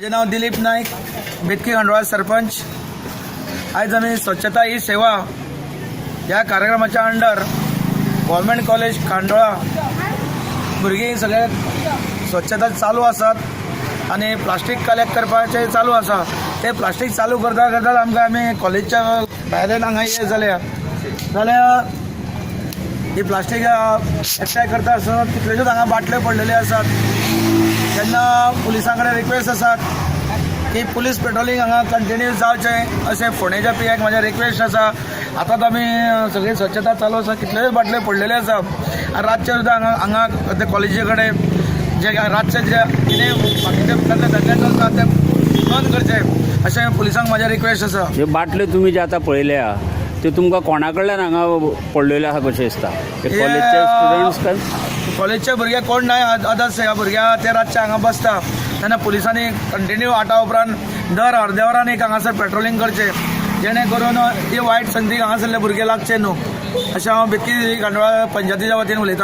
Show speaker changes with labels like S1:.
S1: माझे नाव दिलीप नाईक, बेतकी खांडोळा सरपंच. आज आम्ही स्वच्छता ही सेवा या कार्यक्रमाच्या अंडर गव्हर्नमेंट कॉलेज खांडोळा भुरगीं सगळे स्वच्छता चालू आसात आणि प्लास्टीक कलेक्ट करपाचे चालू आसा. ते प्लास्टीक चालू करता करता आम्ही कॉलेजच्या भायल्यान हांगा ये जाल्यार ही प्लास्टीक एकठांय करता आसतना कितल्योश्योच हांगा बाटल्यो पडलेले आसात. तेन्ना पुलिसां कडेन रिक्वेस्ट आसात की पुलीस पेट्रोलिंग हांगा कंटिन्यू जावचें अशें फोंडेच्या पियाक म्हाजें रिक्वेस्ट आसा. आतां आमी सगळी स्वच्छता चालू आसा, कितल्योच बाटल्यो पडलेल्यो आसा. रातचे सुद्दां हांगा ते कॉलेजी कडेन जे रातचे जे कितें बाकीचे धंदे चलता ते बंद करचे अशें पुलिसांक म्हाजें रिक्वेस्ट आसा.
S2: ह्यो बाटल्यो तुमी जे आतां पळयल्या त्यो तुमकां कोणा कडल्यान हांगा पडलेल्यो आसा कशें दिसता? कॉलेजचे स्टुडंट्स काय
S1: कॉलेजचे भुरगे कोण नाय, अदर्स भुरग्या ते रातचे हांगा बसता तेन्ना पुलिसांनी कंटिन्यू 8 उपरांत दर अर्द्या वरान एक हांगासर पेट्रोलिंग करचें जेणे करून ही वायट संदीक हांगासरले भुरगे लागचे न्हू अशें हांव बेतकी खांडोळा पंचायतीच्या वतीन उलयतां.